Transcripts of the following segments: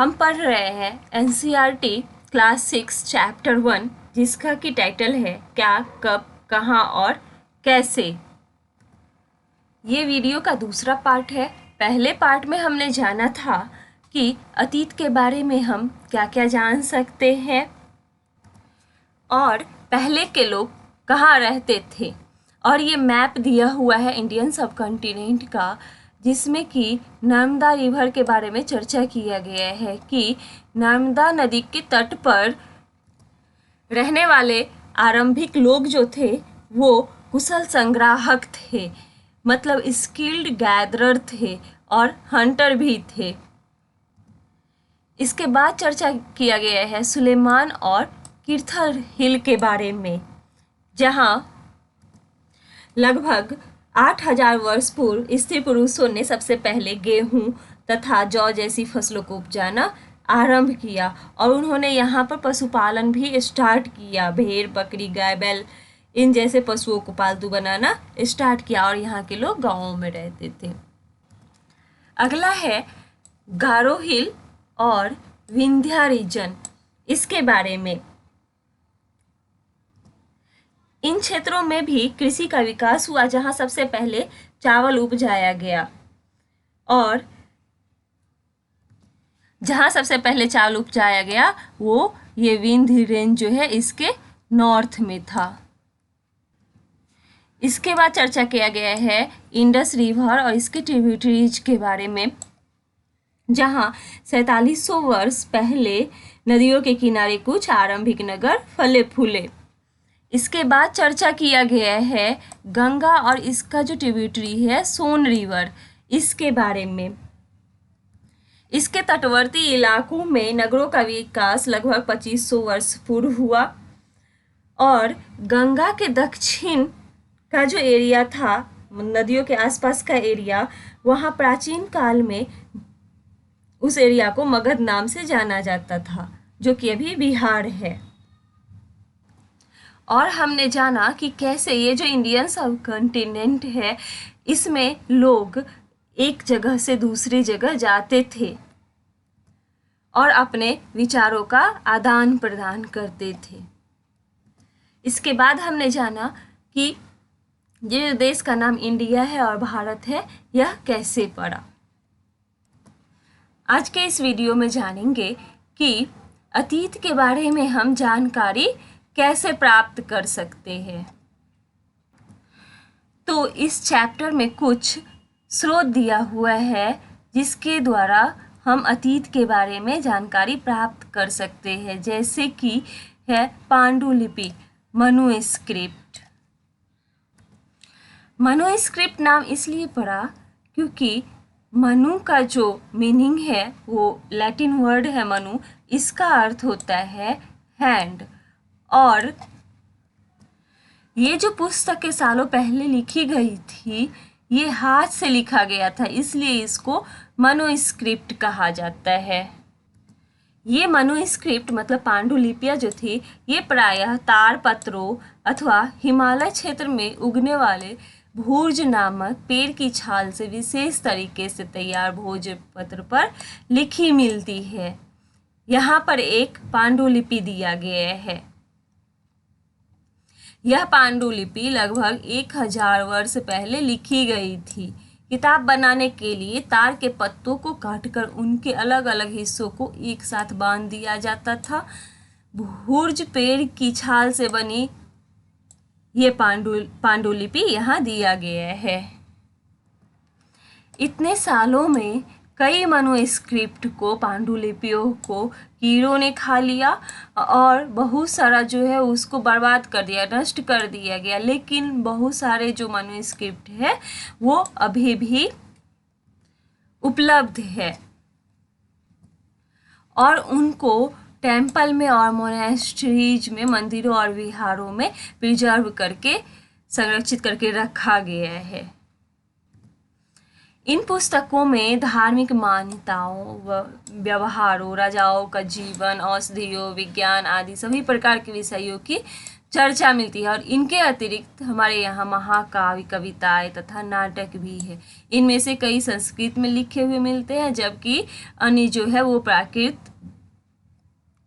हम पढ़ रहे हैं एनसीईआरटी क्लास 6 चैप्टर 1 जिसका कि टाइटल है क्या, कब, कहाँ और कैसे। ये वीडियो का दूसरा पार्ट है। पहले पार्ट में हमने जाना था कि अतीत के बारे में हम क्या क्या जान सकते हैं और पहले के लोग कहाँ रहते थे। और ये मैप दिया हुआ है इंडियन सब कॉन्टिनेंट का, जिसमें कि नर्मदा रिवर के बारे में चर्चा किया गया है कि नर्मदा नदी के तट पर रहने वाले आरंभिक लोग जो थे वो कुशल संग्राहक थे, मतलब स्किल्ड गैदरर थे और हंटर भी थे। इसके बाद चर्चा किया गया है सुलेमान और किर्थल हिल के बारे में, जहाँ लगभग 8000 वर्ष पूर्व स्त्री पुरुषों ने सबसे पहले गेहूं तथा जौ जैसी फसलों को उपजाना आरंभ किया और उन्होंने यहाँ पर पशुपालन भी स्टार्ट किया। भेड़, बकरी, गाय, बैल इन जैसे पशुओं को पालतू बनाना स्टार्ट किया और यहाँ के लोग गांवों में रहते थे। अगला है गारो हिल और विंध्या रीजन, इसके बारे में। इन क्षेत्रों में भी कृषि का विकास हुआ, जहां सबसे पहले चावल उपजाया गया और जहां सबसे पहले चावल उपजाया गया वो ये विंध्य रेंज जो है इसके नॉर्थ में था। इसके बाद चर्चा किया गया है इंडस रिवर और इसके ट्रिब्यूटरीज के बारे में, जहां 4700 वर्ष पहले नदियों के किनारे कुछ आरंभिक नगर फले फूले। इसके बाद चर्चा किया गया है गंगा और इसका जो ट्रिब्यूटरी है सोन रिवर, इसके बारे में। इसके तटवर्ती इलाकों में नगरों का विकास लगभग 2500 वर्ष पूर्व हुआ और गंगा के दक्षिण का जो एरिया था, नदियों के आसपास का एरिया, वहाँ प्राचीन काल में उस एरिया को मगध नाम से जाना जाता था, जो कि अभी बिहार है। और हमने जाना कि कैसे ये जो इंडियन सब कॉन्टिनेंट है इसमें लोग एक जगह से दूसरी जगह जाते थे और अपने विचारों का आदान प्रदान करते थे। इसके बाद हमने जाना कि ये देश का नाम इंडिया है और भारत है, यह कैसे पड़ा। आज के इस वीडियो में जानेंगे कि अतीत के बारे में हम जानकारी कैसे प्राप्त कर सकते हैं। तो इस चैप्टर में कुछ स्रोत दिया हुआ है जिसके द्वारा हम अतीत के बारे में जानकारी प्राप्त कर सकते हैं, जैसे कि है पांडुलिपि, मनुस्क्रिप्ट। मनुस्क्रिप्ट नाम इसलिए पड़ा क्योंकि मनु का जो मीनिंग है वो लैटिन वर्ड है मनु, इसका अर्थ होता है हैंड। और ये जो पुस्तकें सालों पहले लिखी गई थी ये हाथ से लिखा गया था, इसलिए इसको मनुस्क्रिप्ट कहा जाता है। ये मनुस्क्रिप्ट मतलब पांडुलिपियाँ जो थी ये प्रायः ताड़पत्रों अथवा हिमालय क्षेत्र में उगने वाले भूर्ज नामक पेड़ की छाल से विशेष तरीके से तैयार भोजपत्र पर लिखी मिलती है। यहाँ पर एक पांडुलिपि दिया गया है। यह पांडुलिपि लगभग 1000 वर्ष पहले लिखी गई थी। किताब बनाने के लिए ताड़ के पत्तों को काटकर उनके अलग अलग हिस्सों को एक साथ बांध दिया जाता था। भूर्ज पेड़ की छाल से बनी ये पांडुलिपि यहाँ दिया गया है। इतने सालों में कई मनुस्क्रिप्ट को, पांडुलिपियों को कीड़ों ने खा लिया और बहुत सारा जो है उसको बर्बाद कर दिया, नष्ट कर दिया गया। लेकिन बहुत सारे जो मनुस्क्रिप्ट है वो अभी भी उपलब्ध है और उनको टेम्पल में और मोनेस्ट्रीज में, मंदिरों और विहारों में प्रिजर्व करके, संरक्षित करके रखा गया है। इन पुस्तकों में धार्मिक मान्यताओं व व्यवहारों, राजाओं का जीवन, औषधियों, विज्ञान आदि सभी प्रकार के विषयों की चर्चा मिलती है। और इनके अतिरिक्त हमारे यहाँ महाकाव्य, कविताएं तथा नाटक भी है। इनमें से कई संस्कृत में लिखे हुए मिलते हैं, जबकि अन्य जो है वो प्राकृत,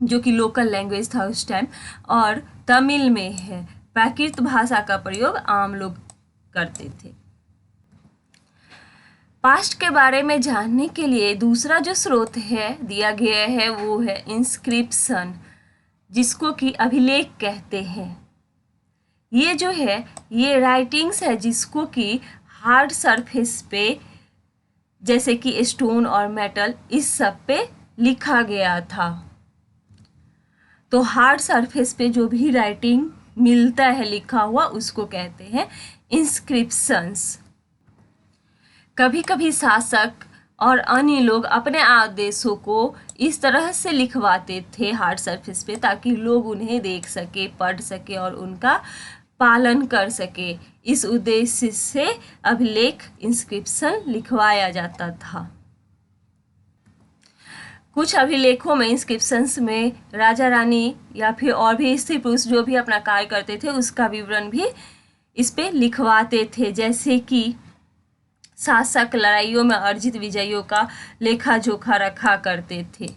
जो कि लोकल लैंग्वेज था उस टाइम, और तमिल में है। प्राकृत भाषा का प्रयोग आम लोग करते थे। पास्ट के बारे में जानने के लिए दूसरा जो स्रोत है दिया गया है वो है इंस्क्रिप्शन, जिसको कि अभिलेख कहते हैं। ये जो है ये राइटिंग्स है जिसको कि हार्ड सरफेस पे, जैसे कि स्टोन और मेटल, इस सब पे लिखा गया था। तो हार्ड सरफेस पे जो भी राइटिंग मिलता है लिखा हुआ उसको कहते हैं इंस्क्रिप्शंस। कभी कभी शासक और अन्य लोग अपने आदेशों को इस तरह से लिखवाते थे हार्ड सरफेस पे, ताकि लोग उन्हें देख सके, पढ़ सके और उनका पालन कर सके। इस उद्देश्य से अभिलेख, इंस्क्रिप्शन लिखवाया जाता था। कुछ अभिलेखों में, इंस्क्रिप्शंस में राजा रानी या फिर और भी स्त्री पुरुष जो भी अपना कार्य करते थे उसका विवरण भी इस पे लिखवाते थे। जैसे कि शासक लड़ाइयों में अर्जित विजयों का लेखा जोखा रखा करते थे।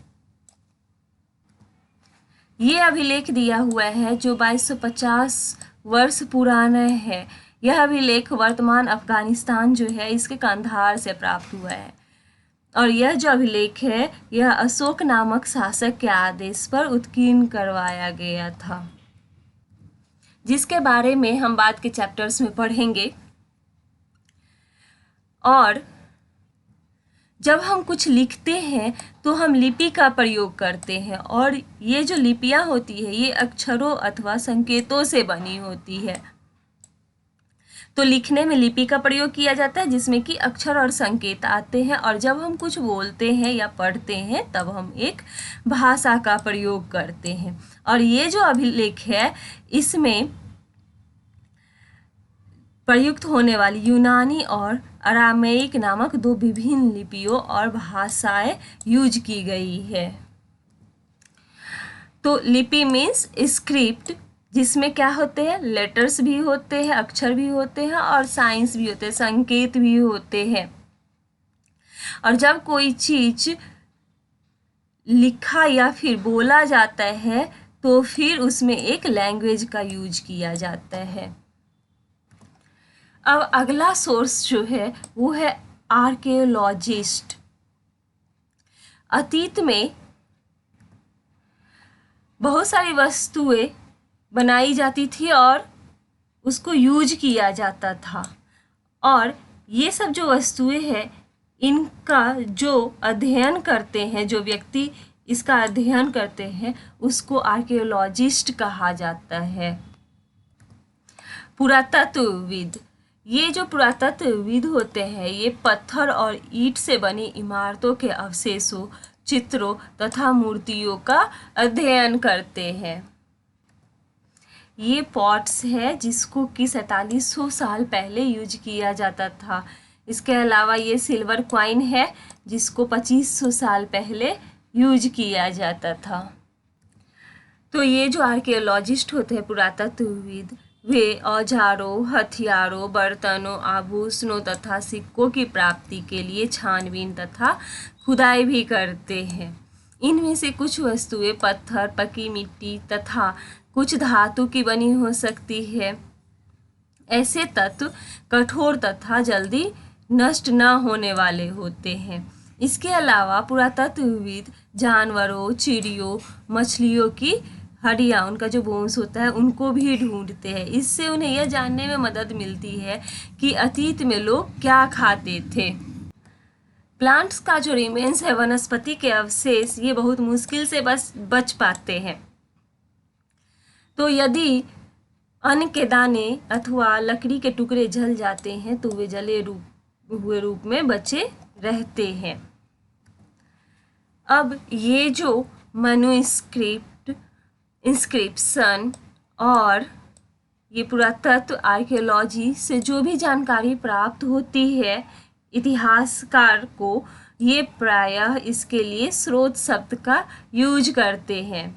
ये अभिलेख दिया हुआ है जो 2250 वर्ष पुराना है। यह अभिलेख वर्तमान अफगानिस्तान जो है इसके कंधार से प्राप्त हुआ है। और यह जो अभिलेख है यह अशोक नामक शासक के आदेश पर उत्कीर्ण करवाया गया था, जिसके बारे में हम बाद के चैप्टर्स में पढ़ेंगे। और जब हम कुछ लिखते हैं तो हम लिपि का प्रयोग करते हैं, और ये जो लिपियां होती है ये अक्षरों अथवा संकेतों से बनी होती है। तो लिखने में लिपि का प्रयोग किया जाता है जिसमें कि अक्षर और संकेत आते हैं, और जब हम कुछ बोलते हैं या पढ़ते हैं तब हम एक भाषा का प्रयोग करते हैं। और ये जो अभिलेख है इसमें प्रयुक्त होने वाली यूनानी और अरामेइक नामक दो विभिन्न लिपियों और भाषाएं यूज की गई है। तो लिपि मीन्स स्क्रिप्ट, जिसमें क्या होते हैं, लेटर्स भी होते हैं, अक्षर भी होते हैं और साइंस भी होते हैं, संकेत भी होते हैं। और जब कोई चीज लिखा या फिर बोला जाता है तो फिर उसमें एक लैंग्वेज का यूज किया जाता है। अब अगला सोर्स जो है वो है आर्कियोलॉजिस्ट। अतीत में बहुत सारी वस्तुएं बनाई जाती थी और उसको यूज किया जाता था, और ये सब जो वस्तुएं हैं इनका जो अध्ययन करते हैं, जो व्यक्ति इसका अध्ययन करते हैं उसको आर्कियोलॉजिस्ट कहा जाता है। पुरातत्वविद, ये जो पुरातत्वविद होते हैं ये पत्थर और ईंट से बनी इमारतों के अवशेषों, चित्रों तथा मूर्तियों का अध्ययन करते हैं। ये पॉट्स है जिसको कि 4700 साल पहले यूज किया जाता था। इसके अलावा ये सिल्वर कॉइन है जिसको 2500 साल पहले यूज किया जाता था। तो ये जो आर्कियोलॉजिस्ट होते हैं पुरातत्वविद, वे औजारों, हथियारों, बर्तनों, आभूषणों तथा सिक्कों की प्राप्ति के लिए छानबीन तथा खुदाई भी करते हैं। इनमें से कुछ वस्तुएं पत्थर, पकी मिट्टी तथा कुछ धातु की बनी हो सकती है। ऐसे तत्व कठोर तथा जल्दी नष्ट न होने वाले होते हैं। इसके अलावा पुरातत्वविद जानवरों, चिड़ियों, मछलियों की हड्डियाँ, उनका जो बोन्स होता है उनको भी ढूंढते हैं। इससे उन्हें यह जानने में मदद मिलती है कि अतीत में लोग क्या खाते थे। प्लांट्स का जो रिमेन्स है, वनस्पति के अवशेष, ये बहुत मुश्किल से बच पाते हैं। तो यदि अन्न के दाने अथवा लकड़ी के टुकड़े जल जाते हैं तो वे जले हुए रूप में बचे रहते हैं। अब ये जो मैन्युस्क्रिप्ट, इंस्क्रिप्शन और ये पुरातत्व आर्कियोलॉजी से जो भी जानकारी प्राप्त होती है इतिहासकार को, ये प्रायः इसके लिए स्रोत शब्द का यूज करते हैं।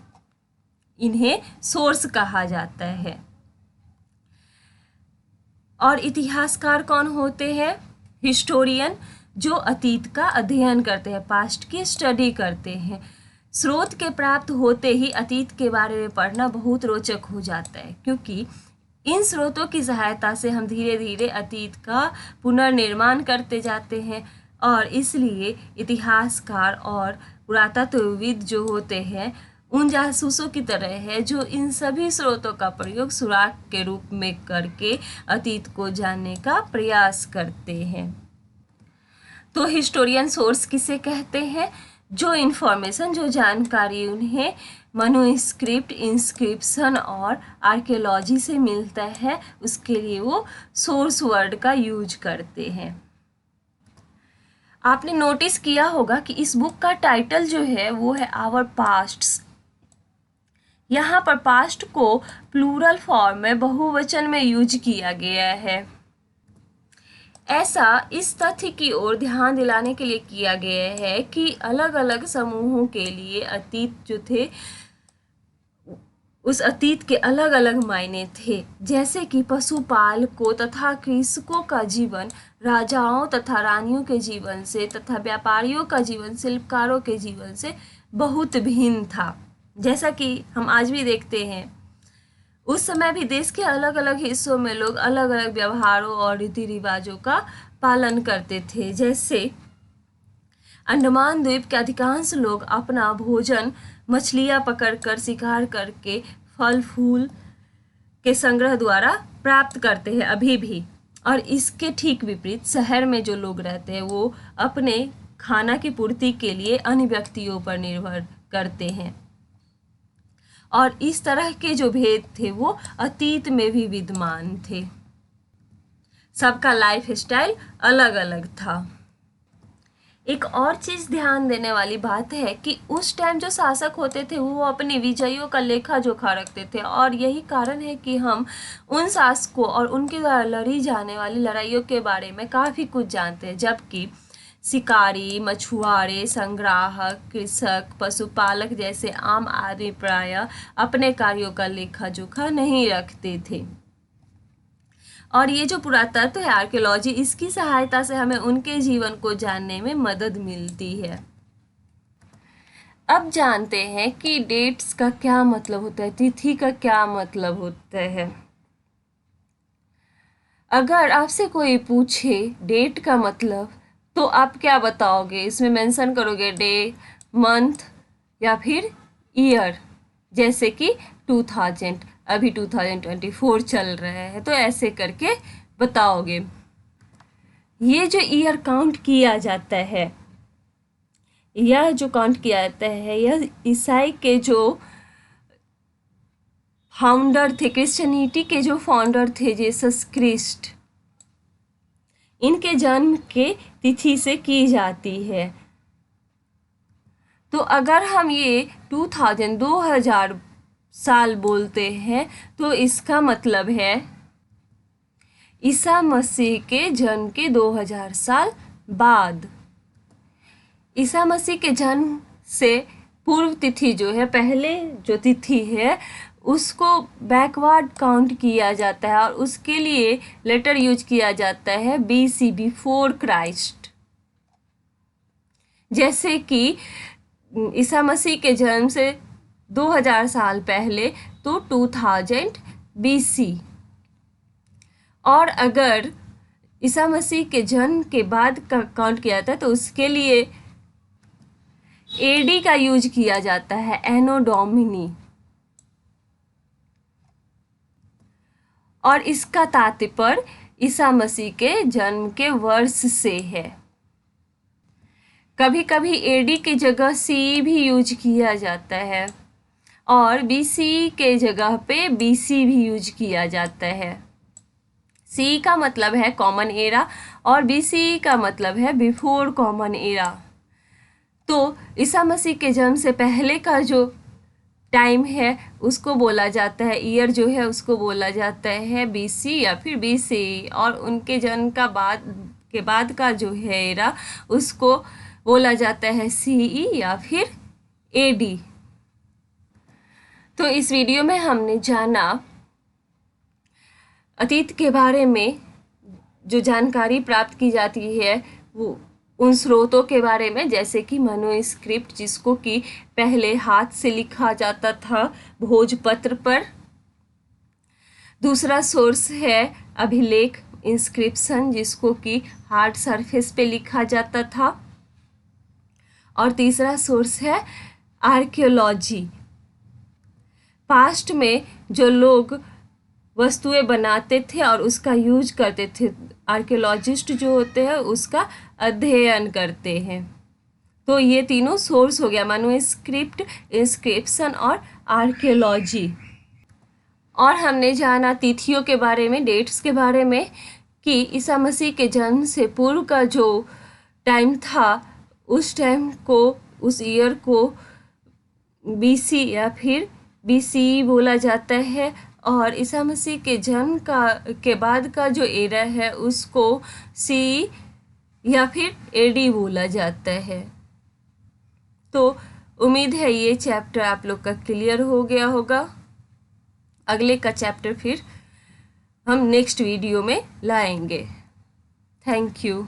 इन्हें सोर्स कहा जाता है। और इतिहासकार कौन होते हैं? हिस्टोरियन, जो अतीत का अध्ययन करते हैं, पास्ट की स्टडी करते हैं। स्रोत के प्राप्त होते ही अतीत के बारे में पढ़ना बहुत रोचक हो जाता है, क्योंकि इन स्रोतों की सहायता से हम धीरे धीरे अतीत का पुनर्निर्माण करते जाते हैं। और इसलिए इतिहासकार और पुरातत्वविद जो होते हैं उन जासूसों की तरह है जो इन सभी स्रोतों का प्रयोग सुराग के रूप में करके अतीत को जानने का प्रयास करते हैं। तो हिस्टोरियन सोर्स किसे कहते हैं? जो इन्फॉर्मेशन, जो जानकारी उन्हें मनुस्क्रिप्ट, इंस्क्रिप्शन और आर्कियोलॉजी से मिलता है, उसके लिए वो सोर्स वर्ड का यूज करते हैं। आपने नोटिस किया होगा कि इस बुक का टाइटल जो है वो है आवर पास्ट्स। यहाँ पर पास्ट को प्लूरल फॉर्म में, बहुवचन में यूज किया गया है। ऐसा इस तथ्य की ओर ध्यान दिलाने के लिए किया गया है कि अलग अलग समूहों के लिए अतीत जो थे, उस अतीत के अलग अलग मायने थे। जैसे कि पशुपालकों तथा कृषकों का जीवन राजाओं तथा रानियों के जीवन से तथा व्यापारियों का जीवन शिल्पकारों के जीवन से बहुत भिन्न था। जैसा कि हम आज भी देखते हैं, उस समय भी देश के अलग अलग हिस्सों में लोग अलग अलग व्यवहारों और रीति रिवाजों का पालन करते थे। जैसे अंडमान द्वीप के अधिकांश लोग अपना भोजन मछलियाँ पकड़कर, शिकार करके, फल फूल के संग्रह द्वारा प्राप्त करते हैं अभी भी। और इसके ठीक विपरीत शहर में जो लोग रहते हैं वो अपने खाना की पूर्ति के लिए अन्य व्यक्तियों पर निर्भर करते हैं। और इस तरह के जो भेद थे वो अतीत में भी विद्यमान थे। सबका लाइफ स्टाइल अलग अलग था। एक और चीज़ ध्यान देने वाली बात है कि उस टाइम जो शासक होते थे वो अपने विजयों का लेखा जोखा रखते थे, और यही कारण है कि हम उन शासकों और उनके द्वारा लड़ी जाने वाली लड़ाइयों के बारे में काफ़ी कुछ जानते हैं। जबकि शिकारी, मछुआरे, संग्राहक, कृषक, पशुपालक जैसे आम आदमी प्रायः अपने कार्यों का लेखा जोखा नहीं रखते थे। और ये जो पुरातत्व है, आर्कियोलॉजी, इसकी सहायता से हमें उनके जीवन को जानने में मदद मिलती है। अब जानते हैं कि डेट्स का क्या मतलब होता है, तिथि का क्या मतलब होता है। अगर आपसे कोई पूछे डेट का मतलब, तो आप क्या बताओगे? इसमें मेंशन करोगे डे, मंथ या फिर ईयर। जैसे कि 2000, अभी 2024 चल रहा है, तो ऐसे करके बताओगे। ये जो ईयर काउंट किया जाता है, यह जो काउंट किया जाता है, यह ईसाई के जो फाउंडर थे, क्रिश्चियनिटी के जो फाउंडर थे जीसस क्रिस्ट, इनके जन्म के तिथि से की जाती है। तो अगर हम ये 2000 साल बोलते हैं तो इसका मतलब है ईसा मसीह के जन्म के 2000 साल बाद। ईसा मसीह के जन्म से पूर्व तिथि जो है, पहले जो तिथि है, उसको बैकवर्ड काउंट किया जाता है और उसके लिए लेटर यूज किया जाता है BC, बिफोर क्राइस्ट। जैसे कि ईसा मसीह के जन्म से 2000 साल पहले तो 2000 BC। और अगर ईसा मसीह के जन्म के बाद का काउंट किया जाता है तो उसके लिए AD का यूज किया जाता है, एनो डोमिनी। और इसका तात्पर्य ईसा मसीह के जन्म के वर्ष से है। कभी कभी AD की जगह CE भी यूज किया जाता है और BC के जगह पे BC भी यूज किया जाता है। CE का मतलब है कॉमन एरा और BC का मतलब है बिफोर कॉमन एरा। तो ईसा मसीह के जन्म से पहले का जो टाइम है उसको बोला जाता है, ईयर जो है उसको बोला जाता है BC या फिर BC। और उनके जन्म के बाद का जो है एरा, उसको बोला जाता है CE या फिर AD। तो इस वीडियो में हमने जाना अतीत के बारे में, जो जानकारी प्राप्त की जाती है वो उन स्रोतों के बारे में, जैसे कि मनुस्क्रिप्ट, जिसको कि पहले हाथ से लिखा जाता था भोजपत्र पर। दूसरा सोर्स है अभिलेख, इंस्क्रिप्शन, जिसको कि हार्ड सरफेस पे लिखा जाता था। और तीसरा सोर्स है आर्कियोलॉजी। पास्ट में जो लोग वस्तुएं बनाते थे और उसका यूज करते थे, आर्कियोलॉजिस्ट जो होते हैं उसका अध्ययन करते हैं। तो ये तीनों सोर्स हो गया, मनुस्क्रिप्ट, इंस्क्रिप्शन और आर्कियोलॉजी। और हमने जाना तिथियों के बारे में, डेट्स के बारे में, कि ईसा मसीह के जन्म से पूर्व का जो टाइम था उस टाइम को, उस ईयर को बीसी या फिर बीसी बोला जाता है। और ईसा मसीह के जन्म के बाद का जो एरा है उसको सी या फिर एडी बोला जाता है। तो उम्मीद है ये चैप्टर आप लोग का क्लियर हो गया होगा। अगले का चैप्टर फिर हम नेक्स्ट वीडियो में लाएंगे। Thank you.